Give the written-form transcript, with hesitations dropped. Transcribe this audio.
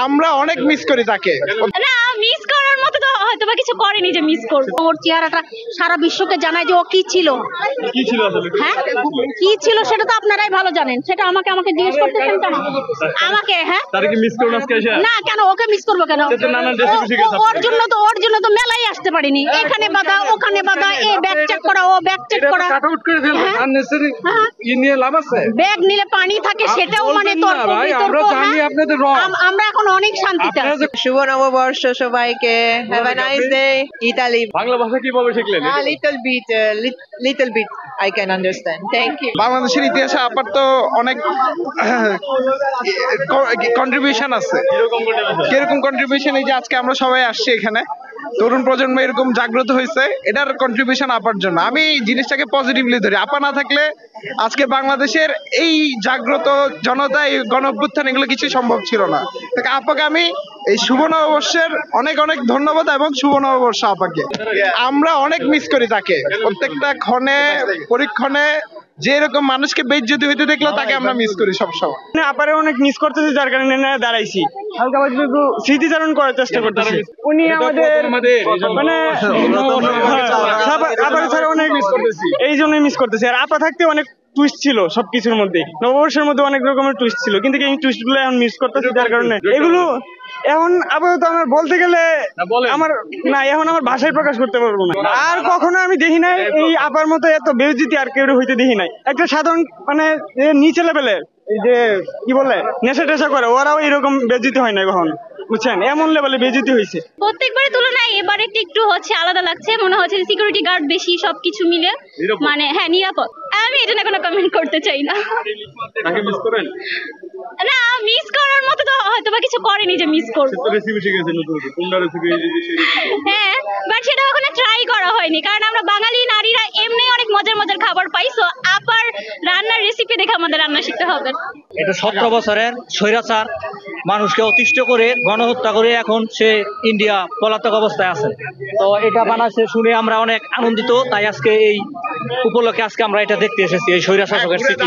আমরা অনেক মিস করি তাকে। না, মিস করার মতো তো হয়তো বা কিছু করেনি যে মিস করব। ওর চেহারাটা সারা বিশ্বকে জানায় যে ও কি ছিল। কি ছিল আসলে? হ্যাঁ, কি ছিল সেটা তো আপনারাই ভালো জানেন। সেটা আমাকে জিজ্ঞেস করতেছেন কেন? আমাকে হ্যাঁ, তারা কি মিস করুন আজকে এসে? না কেন, ওকে মিস করবো কেন? নানান রেসিপি শিখেছে। ওর জন্য তো মেলায় আসতে পারিনি। এখানে বাধা, ওখানে বাধা, এ ব্যাগ চেক করা, ও ব্যাগ চেক করা। কাটআউট করে ফেলবেন, আননেসেসারি ই নিয়ে লাভ আছে? ব্যাগ নিলে পানি থাকে, সেটাও মানে তর্ক বিতর্ক। আমরা জানি আপনাদের রং। আমরা এখন অনেক শান্তিতে আছি। শুভ নববর্ষ সবাইকে। Have a nice day. Italy. Bangla ভাষা কিভাবে শিখলেন? Little bit I can understand. Thank you. বাংলাদেশের ইতিহাসে আপার তো অনেক কন্ট্রিবিউশন আছে। কিরকম কন্ট্রিবিউশন? এই যে আজকে আমরা সবাই আসছি এখানে, তরুণ প্রজন্ম এরকম জাগ্রত হয়েছে, এটার কন্ট্রিবিউশন আপার জন্য। আমি জিনিসটাকে পজিটিভলি ধরি। আপা না থাকলে আজকে বাংলাদেশের এই জাগ্রত জনতা, এই গণ অভ্যুত্থান, এগুলো কিছু সম্ভব ছিল না। তাকে আপাকে আমি এই শুভ নববর্ষের অনেক অনেক ধন্যবাদ এবং শুভ নববর্ষ আপাকে। আমরা অনেক মিস করি তাকে। প্রত্যেকটা ক্ষণে পরীক্ষণে যে এরকম মানুষকে বেইজ্জতি হইতে দেখলে তাকে আমরা মিস করি সবসময়। আপারে অনেক মিস করতেছি, যার কারণে দাঁড়াইছি। হালকা পাতলা একটু স্মৃতিচারণ করার চেষ্টা করতেছি। উনি আমাদের মানে আপারে ছাড়া অনেক মিস করতেছি, এই জন্যই মিস করতেছি। আর আপা থাকতে অনেক টুইস্ট ছিল সবকিছুর মধ্যে, নববর্ষের মধ্যে অনেক রকমের টুইস্ট ছিল, কিন্তু এই টুইস্ট গুলো এখন মিস করতেছি, যার কারণে এগুলো এখন আপাতত আমার বলতে গেলে এখন আমার ভাষায় প্রকাশ করতে পারবো না। আর কখনো আমি দেখি নাই এই আপার মতো এত বেইজ্জতি আর কেউ হইতে দেখি নাই। একটা সাধারণ মানে নিচে লেভেলের এই যে কি বলে নেশা টেশা করে, ওরাও এরকম বেইজ্জতি হয় না কখনো, বুঝছেন? এমন লেভেলে বেইজ্জতি হয়েছে। প্রত্যেকবারের তুলনায় এবার একটু হচ্ছে আলাদা লাগছে। মনে হচ্ছে সিকিউরিটি গার্ড বেশি, সবকিছু মিলে মানে হ্যাঁ নিরাপদ। আমি এটা না কোনো কমেন্ট করতে চাই না। তাকে মিস করেন? না, মিস করার মতো তো হয়তো বা কিছু করেনি যে মিস করব। রেসিপি শিখেছেন নতুন, কোনটা রেসিপি? হ্যাঁ, বাট সেটা ওখানে ট্রাই করা হয়নি, কারণ আমরা বাঙালি নারীরা এমনি অনেক মজার মজার খাবার পাই। সো আপার রান্নার রেসিপি দেখে আমাদের রান্না শিখতে হবে। এটা 17 বছরের স্বৈরাচার মানুষকে অতিষ্ঠ করে গণহত্যা করে এখন সে ইন্ডিয়া পলাতক অবস্থায় আছে। তো এটা বানাচ্ছে শুনে আমরা অনেক আনন্দিত। তাই আজকে এই উপলক্ষে আজকে আমরা এটা দেখতে এসেছি, এই স্বৈরাচারের স্মৃতি।